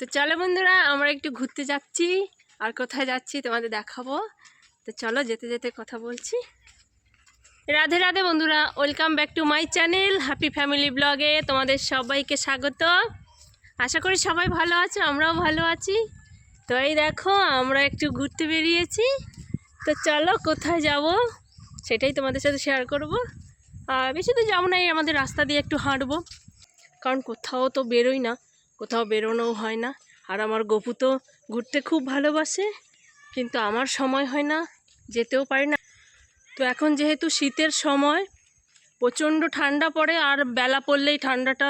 তো চলো বন্ধুরা, আমরা একটু ঘুরতে যাচ্ছি। আর কোথায় যাচ্ছি তোমাদের দেখাবো। তো চলো যেতে যেতে কথা বলছি। রাধে রাধে বন্ধুরা, welcome back to my channel happy family ব্লগে তোমাদের সবাইকে স্বাগত। আশা করি সবাই ভালো আছো, আমরাও ভালো আছি। তো এই দেখো আমরা একটু ঘুরতে বেরিয়েছি। তো চলো কোথায় যাব সেটাই তোমাদের সাথে শেয়ার করব। আর বেশি তো যাবো না, এই আমাদের রাস্তা দিয়ে একটু হাঁটবো, কারণ কোথাও তো বেরোই না, কোথাও বেরোনোও হয় না। আর আমার গপু তো ঘুরতে খুব ভালোবাসে, কিন্তু আমার সময় হয় না, যেতেও পারি না। তো এখন যেহেতু শীতের সময়, প্রচণ্ড ঠান্ডা পড়ে, আর বেলা পড়লেই ঠান্ডাটা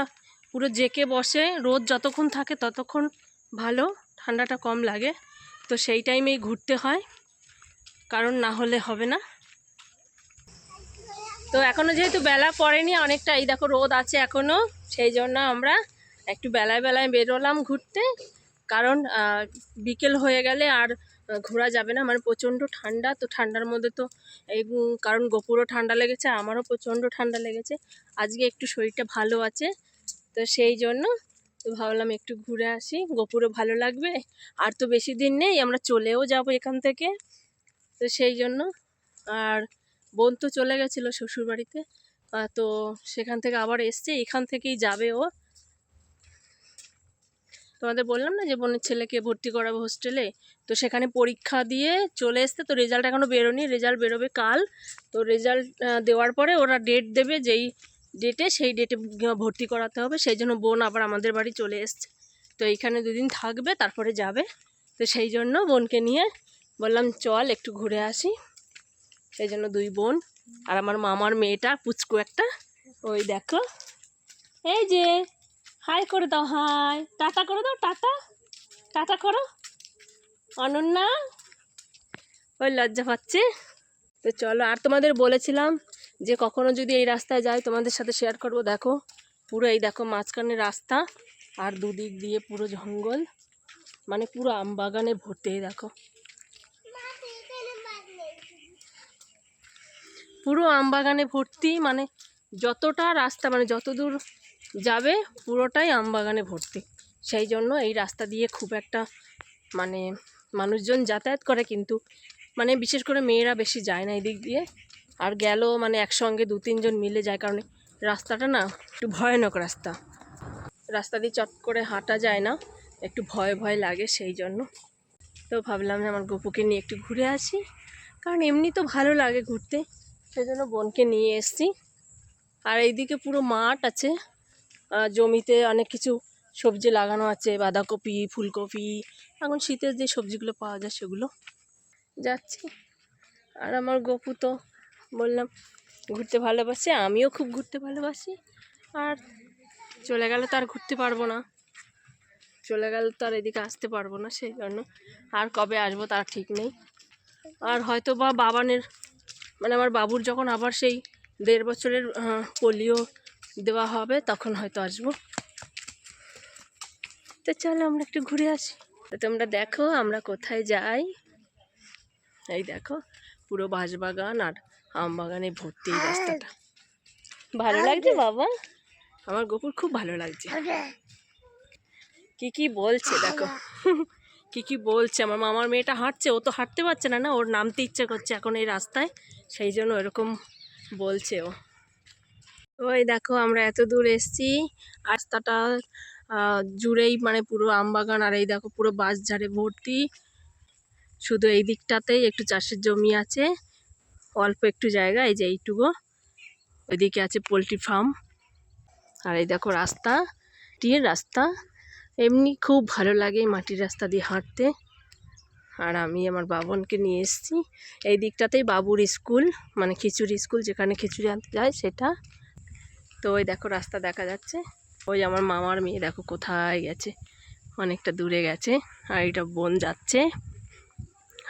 পুরো জেঁকে বসে। রোদ যতক্ষণ থাকে ততক্ষণ ভালো, ঠান্ডাটা কম লাগে। তো সেই টাইমেই ঘুরতে হয়, কারণ না হলে হবে না। তো এখনও যেহেতু বেলা পড়েনি, অনেকটা এই দেখো রোদ আছে এখনও, সেই জন্য আমরা একটু বেলায় বেলায় বেরোলাম ঘুরতে। কারণ বিকেল হয়ে গেলে আর ঘোরা যাবে না, মানে প্রচণ্ড ঠান্ডা। তো ঠান্ডার মধ্যে তো এই কারণ গপুরও ঠান্ডা লেগেছে, আমারও প্রচণ্ড ঠান্ডা লেগেছে। আজকে একটু শরীরটা ভালো আছে, তো সেই জন্য তো ভাবলাম একটু ঘুরে আসি, গপুরও ভালো লাগবে। আর তো বেশি দিন নেই, আমরা চলেও যাব এখান থেকে। তো সেই জন্য, আর বোন তো চলে গেছিলো শ্বশুরবাড়িতে, তো সেখান থেকে আবার এসছে, এখান থেকেই যাবে ও। তোমাদের বললাম না যে বোনের ছেলেকে ভর্তি করাবো হোস্টেলে, তো সেখানে পরীক্ষা দিয়ে চলে এসছে। তো রেজাল্ট এখনও বেরোনি, রেজাল্ট বেরোবে কাল। তো রেজাল্ট দেওয়ার পরে ওরা ডেট দেবে, যেই ডেটে সেই ডেটে ভর্তি করাতে হবে। সেই জন্য বোন আবার আমাদের বাড়ি চলে এসছে। তো এইখানে দুদিন থাকবে, তারপরে যাবে। তো সেই জন্য বোনকে নিয়ে বললাম চল একটু ঘুরে আসি। সেই জন্য দুই বোন আর আমার মামার মেয়েটা পুচকু একটা, ওই দেখো, এই যে হাই করে দাও, হাই টাটা করে দাও, টাটা টাটা করো। অনন্যা ওই লজ্জা পাচ্ছে। তো চলো, আর তোমাদের বলেছিলাম যে কখনো যদি এই রাস্তায় যাই তোমাদের সাথে শেয়ার করব। দেখো পুরো এই দেখো মাঝখানে রাস্তা, আর দুদিক দিয়ে পুরো জঙ্গল, মানে পুরো আম বাগানে ভর্তি। দেখো পুরো আম বাগানে ভর্তি, মানে যতটা রাস্তা, মানে যত দূর যাবে পুরোটাই আম বাগানে ভর্তি। সেই জন্য এই রাস্তা দিয়ে খুব একটা মানে মানুষজন যাতায়াত করে, কিন্তু মানে বিশেষ করে মেয়েরা বেশি যায় না এই দিক দিয়ে। আর গেল মানে একসঙ্গে দু তিনজন মিলে যায়, কারণে রাস্তাটা না একটু ভয়ানক রাস্তা, রাস্তা দিয়ে চট করে হাঁটা যায় না, একটু ভয় ভয় লাগে। সেই জন্য তো ভাবলাম যে আমার গপুকে নিয়ে একটু ঘুরে আসি, কারণ এমনি তো ভালো লাগে ঘুরতে, সেই জন্য বোনকে নিয়ে এসছি। আর এইদিকে পুরো মাঠ আছে, জমিতে অনেক কিছু সবজি লাগানো আছে, বাঁধাকপি, ফুলকপি, এখন শীতের যে সবজিগুলো পাওয়া যায় সেগুলো। যাচ্ছি। আর আমার গপু তো বললাম ঘুরতে ভালোবাসে, আমিও খুব ঘুরতে ভালোবাসি। আর চলে গেলে তো আর ঘুরতে পারবো না, চলে গেলে তো আর এদিকে আসতে পারবো না। সেই জন্য আর কবে আসবো তার ঠিক নেই। আর হয়তো বা বাবানের, মানে আমার বাবুর যখন আবার সেই 1.5 বছরের পোলিও দেওয়া হবে, তখন হয়তো আসবো। তো চলো আমরা একটু ঘুরে আসি। তো তোমরা দেখো আমরা কোথায় যাই। এই দেখো পুরো বাঁশবাগান আর আম বাগানে ভর্তি এই রাস্তাটা। ভালো লাগছে বাবা, আমার গপুর খুব ভালো লাগছে। কি বলছে দেখো, কি বলছে। আমার মামার মেয়েটা হাঁটছে, ও তো হাঁটতে পারছে না, ওর নামতে ইচ্ছে করছে এখন এই রাস্তায়, সেই জন্য এরকম বলছে ও। ওই দেখো আমরা এত দূর এসছি, রাস্তাটা জুড়েই মানে পুরো আম বাগান, আর এই দেখো পুরো বাঁশঝাড়ে ভর্তি। শুধু এই দিকটাতেই একটু চাষের জমি আছে, অল্প একটু জায়গা, এই যে এইটুকু। ওইদিকে আছে পোলট্রি ফার্ম। আর এই দেখো রাস্তা, মাটির রাস্তা, এমনি খুব ভালো লাগে মাটির রাস্তা দিয়ে হাঁটতে। আর আমি আমার বাবনকে নিয়ে এসেছি এই দিকটাতেই, বাবুর স্কুল, মানে খিচুড়ি স্কুল, যেখানে খিচুড়ি আনতে যায় সেটা। তো ওই দেখো রাস্তা দেখা যাচ্ছে। ওই আমার মামার মেয়ে দেখো কোথায় গেছে, অনেকটা দূরে গেছে। আর এটা বোন যাচ্ছে,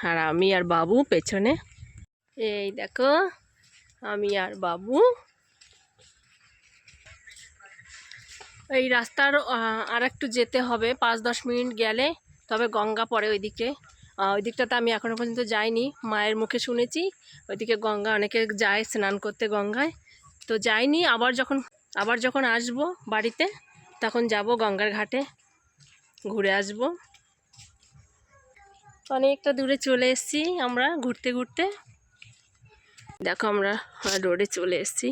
আর আমি আর বাবু পেছনে। এই দেখো আমি আর বাবু। এই রাস্তার আর একটু যেতে হবে, 5-10 মিনিট গেলে তবে গঙ্গা পড়ে ওইদিকে। ওই দিকটাতে আমি এখনও পর্যন্ত যাইনি, মায়ের মুখে শুনেছি ওইদিকে গঙ্গা, অনেকে যায় স্নান করতে গঙ্গায়, তো যাইনি। আবার যখন আসবো বাড়িতে তখন যাব গঙ্গার ঘাটে। ঘুরে আসবো। অনেকটা দূরে চলে এসেছি আমরা ঘুরতে ঘুরতে। দেখো আমরা রোডে চলে এসেছি।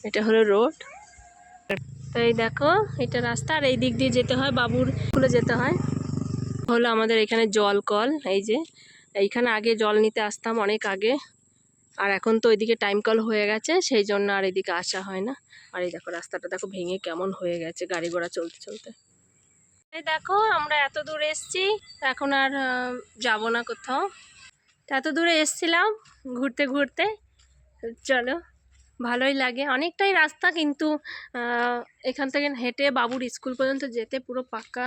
এটা হলো রোড। তাই দেখো এটা রাস্তা, আর এই দিক দিয়ে যেতে হয়, বাবুর স্কুলে যেতে হয়। হলো আমাদের এখানে জল কল। এই যে এইখানে আগে জল নিতে আসতাম অনেক আগে, আর এখন তো ওইদিকে টাইম কল হয়ে গেছে, সেই জন্য আর এদিকে আসা হয় না। আর এই দেখো রাস্তাটা দেখো ভেঙে কেমন হয়ে গেছে গাড়ি ঘোড়া চলতে চলতে। এই দেখো আমরা এত দূরে এসছি, এখন আর যাব না কোথাও। এত দূরে এসছিলাম ঘুরতে ঘুরতে। চলো, ভালোই লাগে, অনেকটাই রাস্তা, কিন্তু এখান থেকে হেঁটে বাবুর স্কুল পর্যন্ত যেতে পুরো পাক্কা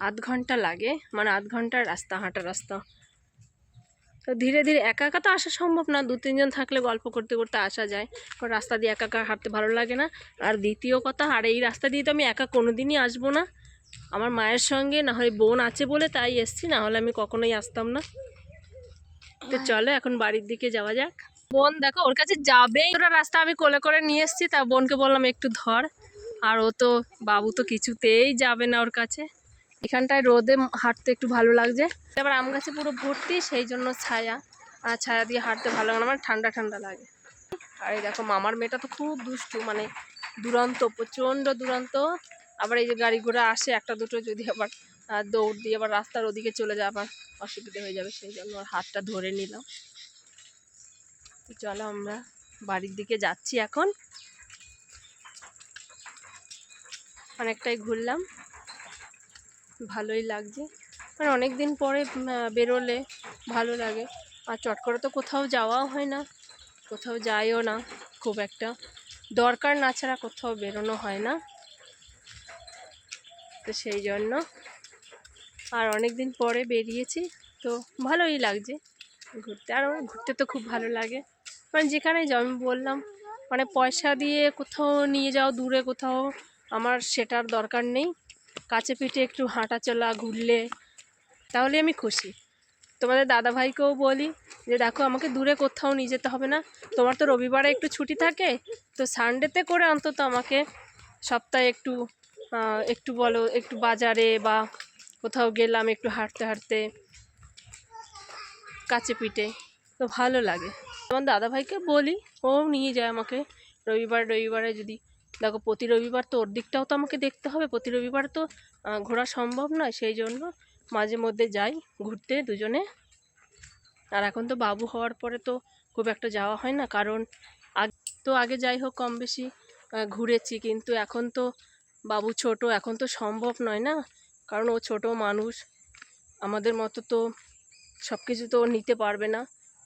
আধ ঘন্টা লাগে, মানে আধ ঘন্টার রাস্তা, হাঁটা রাস্তা। তো ধীরে ধীরে একা একা তো আসা সম্ভব না, 2-3 জন থাকলে গল্প করতে করতে আসা যায়, কারণ রাস্তা দিয়ে একা একা হাঁটতে ভালো লাগে না। আর দ্বিতীয় কথা, আর এই রাস্তা দিয়ে তো আমি একা কোনোদিনই আসবো না, আমার মায়ের সঙ্গে না হয় বোন আছে বলে তাই এসছি, না হলে আমি কখনোই আসতাম না। তো চলো এখন বাড়ির দিকে যাওয়া যাক। বোন দেখো ওর কাছে যাবে, ওটা রাস্তা আমি কোলে করে নিয়ে এসেছি, তা বোনকে বললাম একটু ধর, আর ও তো বাবু তো কিছুতেই যাবে না ওর কাছে। এখানটায় রোদে হাঁটতে একটু ভালো লাগছে, এবার আম গাছে পুরো ভর্তি, সেই জন্য ছায়া, আর ছায়া দিয়ে হাঁটতে ভালো লাগে না, আমার ঠান্ডা ঠান্ডা লাগে। আর এই দেখো মামার মেয়েটা তো খুব দুষ্টু, মানে দুরন্ত, প্রচণ্ড দুরন্ত। আবার এই যে গাড়ি ঘোড়া আসে একটা দুটো, যদি আবার দৌড় দিয়ে আবার রাস্তার ওদিকে চলে যায় আবার অসুবিধা হয়ে যাবে, সেই জন্য ওর হাতটা ধরে নিলাম। চলো আমরা বাড়ির দিকে যাচ্ছি এখন। অনেকটাই ঘুরলাম, ভালোই লাগছে, মানে অনেক দিন পরে বেরোলে ভালো লাগে। আর চট করে তো কোথাও যাওয়াও হয় না, কোথাও যাইও না, খুব একটা দরকার না ছাড়া কোথাও বেরোনো হয় না, তো সেই জন্য আর অনেক দিন পরে বেরিয়েছি, তো ভালোই লাগছে ঘুরতে। আর আমার ঘুরতে তো খুব ভালো লাগে, মানে যেখানে যাও, আমি বললাম মানে পয়সা দিয়ে কোথাও নিয়ে যাও দূরে কোথাও, আমার সেটার দরকার নেই। কাছে পিঠে একটু হাঁটা চলা ঘুরলে তাহলে আমি খুশি। তোমাদের দাদাভাইকেও বলি যে দেখো আমাকে দূরে কোথাও নিয়ে যেতে হবে না, তোমার তো রবিবারে একটু ছুটি থাকে, তো সানডেতে করে অন্তত আমাকে সপ্তাহে একটু একটু বলো একটু বাজারে বা কোথাও গেলাম একটু হাঁটতে হাঁটতে কাছে পিঠে, তো ভালো লাগে। আমার দাদাভাইকে বলি, ও নিয়ে যায় আমাকে রবিবারে। যদি দেখো প্রতি রবিবার তো ওর দিকটাও তো আমাকে দেখতে হবে, প্রতি রবিবার তো ঘোরা সম্ভব নয়, সেই জন্য মাঝে মধ্যে যাই ঘুরতে দুজনে। আর এখন তো বাবু হওয়ার পরে তো খুব একটা যাওয়া হয় না, কারণ আগে যাই হোক কম বেশি ঘুরেছি, কিন্তু এখন তো বাবু ছোট, এখন তো সম্ভব নয় না, কারণ ও ছোট মানুষ, আমাদের মতো তো সব কিছু তো নিতে পারবে না।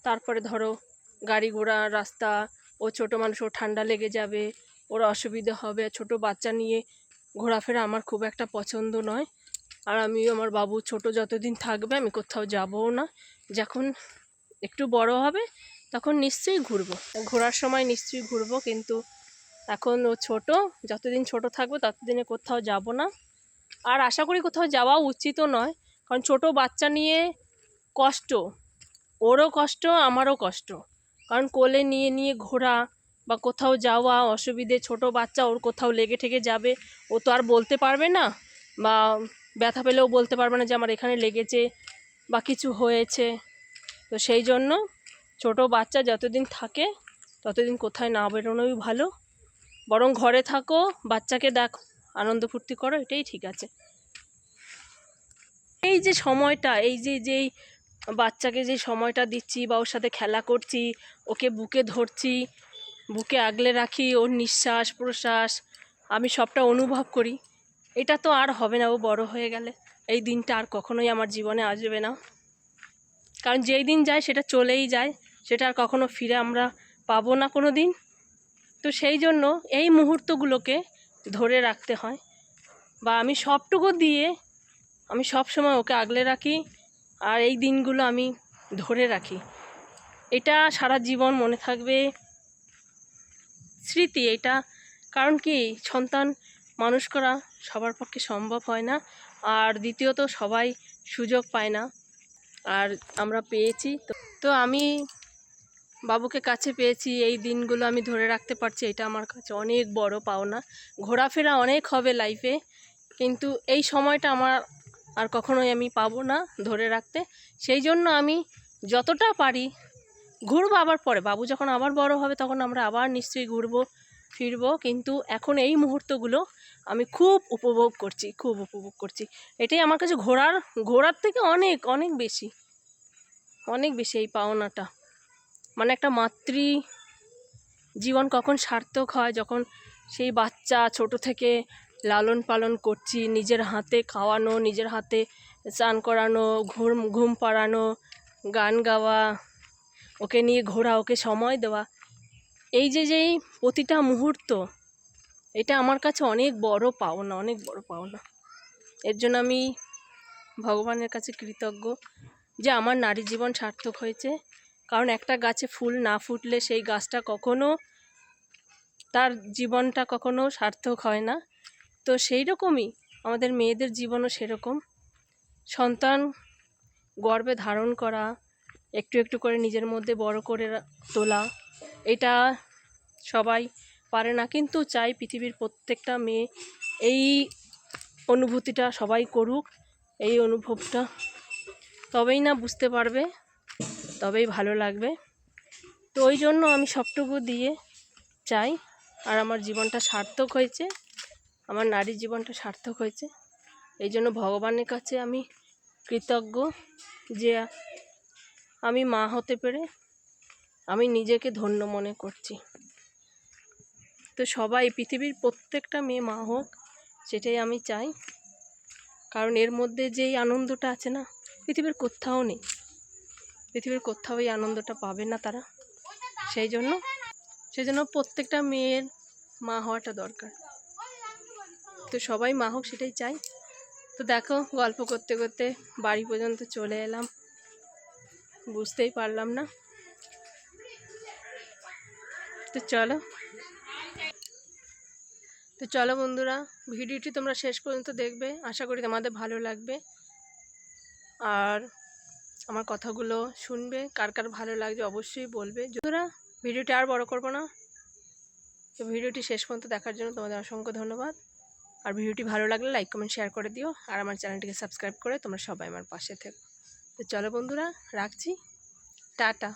তারপরে ধরো গাড়ি ঘোড়া রাস্তা, ও ছোট মানুষ, ও ঠান্ডা লেগে যাবে, ওর অসুবিধা হবে, ছোট বাচ্চা নিয়ে ঘোরাফেরা আমার খুব একটা পছন্দ নয়। আর আমিও আমার বাবু ছোট যতদিন থাকবে আমি কোথাও যাবও না, যখন একটু বড় হবে তখন নিশ্চয়ই ঘুরবো, ঘোরার সময় নিশ্চয়ই ঘুরবো, কিন্তু এখন ও ছোট, যতদিন ছোট থাকবে ততদিনে কোথাও যাব না। আর আশা করি কোথাও যাওয়া উচিতও নয়, কারণ ছোট বাচ্চা নিয়ে কষ্ট, ওরও কষ্ট আমারও কষ্ট, কারণ কোলে নিয়ে নিয়ে ঘোরা বা কোথাও যাওয়া অসুবিধে, ছোট বাচ্চা ওর কোথাও লেগে ঠেকে যাবে, ও তো আর বলতে পারবে না, বা ব্যথা পেলেও বলতে পারবে না যে আমার এখানে লেগেছে বা কিছু হয়েছে। তো সেই জন্য ছোট বাচ্চা যতদিন থাকে ততদিন কোথায় না বেরোনোই ভালো, বরং ঘরে থাকো, বাচ্চাকে দেখো, আনন্দ ফুর্তি করো, এটাই ঠিক আছে। এই যে সময়টা, এই যে যেই বাচ্চাকে যে সময়টা দিচ্ছি বা ওর সাথে খেলা করছি, ওকে বুকে ধরছি, বুকে আগলে রাখি, ওর নিঃশ্বাস প্রশ্বাস আমি সবটা অনুভব করি, এটা তো আর হবে না ও বড় হয়ে গেলে, এই দিনটা আর কখনোই আমার জীবনে আসবে না, কারণ যেই দিন যায় সেটা চলেই যায়, সেটা আর কখনো ফিরে আমরা পাবো না কোনো দিন। তো সেই জন্য এই মুহূর্তগুলোকে ধরে রাখতে হয়, বা আমি সবটুকু দিয়ে আমি সব সময় ওকে আগলে রাখি, আর এই দিনগুলো আমি ধরে রাখি, এটা সারা জীবন মনে থাকবে স্মৃতি এটা। কারণ কি, সন্তান মানুষ করা সবার পক্ষে সম্ভব হয় না, আর দ্বিতীয়ত সবাই সুযোগ পায় না, আর আমরা পেয়েছি। তো আমি বাবুকে কাছে পেয়েছি, এই দিনগুলো আমি ধরে রাখতে পারছি, এটা আমার কাছে অনেক বড় পাওনা। ঘোরাফেরা অনেক হবে লাইফে, কিন্তু এই সময়টা আমার আর কখনোই আমি পাবো না ধরে রাখতে। সেই জন্য আমি যতটা পারি ঘুরবো, আবার পরে বাবু যখন আবার বড় হবে তখন আমরা আবার নিশ্চয়ই ঘুরবো ফিরবো, কিন্তু এখন এই মুহূর্তগুলো আমি খুব উপভোগ করছি, খুব উপভোগ করছি। এটাই আমার কাছে ঘোরার থেকে অনেক অনেক বেশি, অনেক বেশি এই পাওনাটা। মানে একটা মাতৃ জীবন কখন সার্থক হয়, যখন সেই বাচ্চা ছোট থেকে লালন পালন করছি, নিজের হাতে খাওয়ানো, নিজের হাতে স্নান করানো, ঘুম পাড়ানো, গান গাওয়া, ওকে নিয়ে ঘোরা, ওকে সময় দেওয়া, এই যেই প্রতিটা মুহূর্ত, এটা আমার কাছে অনেক বড় পাওনা, অনেক বড় পাওনা। এর জন্য আমি ভগবানের কাছে কৃতজ্ঞ যে আমার নারী জীবন সার্থক হয়েছে। কারণ একটা গাছে ফুল না ফুটলে সেই গাছটা কখনো, তার জীবনটা কখনো সার্থক হয় না। তো সেই রকমই আমাদের মেয়েদের জীবনও সেরকম। সন্তান গর্ভে ধারণ করা, একটু একটু করে নিজের মধ্যে বড় করে তোলা, এটা সবাই পারে না, কিন্তু চাই পৃথিবীর প্রত্যেকটা মেয়ে এই অনুভূতিটা সবাই করুক, এই অনুভবটা, তবেই না বুঝতে পারবে, তবেই ভালো লাগবে। তো ওই জন্য আমি সবটুকু দিয়ে চাই, আর আমার জীবনটা সার্থক হয়েছে, আমার নারীর জীবনটা সার্থক হয়েছে। এই জন্য ভগবানের কাছে আমি কৃতজ্ঞ যে আমি মা হতে পেরে আমি নিজেকে ধন্য মনে করছি। তো সবাই, পৃথিবীর প্রত্যেকটা মেয়ে মা হোক, সেটাই আমি চাই। কারণ এর মধ্যে যেই আনন্দটা আছে না, পৃথিবীর কোথাও নেই, পৃথিবীর কোথাও এই আনন্দটা পাবে না তারা। সেই জন্য প্রত্যেকটা মেয়ের মা হওয়াটা দরকার। তো সবাই মা হোক, সেটাই চাই। তো দেখো, গল্প করতে করতে বাড়ি পর্যন্ত চলে এলাম, বুঝতেই পারলাম না। তো চলো বন্ধুরা, ভিডিওটি তোমরা শেষ পর্যন্ত দেখবে, আশা করি তোমাদের ভালো লাগবে। আর আমার কথাগুলো শুনবে, কার কার ভালো লাগবে অবশ্যই বলবে। বন্ধুরা, ভিডিওটি আর বড় করব না, তো ভিডিওটি শেষ পর্যন্ত দেখার জন্য তোমাদের অসংখ্য ধন্যবাদ। আর ভিডিওটি ভালো লাগলে লাইক কমেন্ট শেয়ার করে দিও, আর আমার চ্যানেলটিকে সাবস্ক্রাইব করে তোমরা সবাই আমার পাশে থেকো। তো চলো বন্ধুরা, রাখছি, টাটা।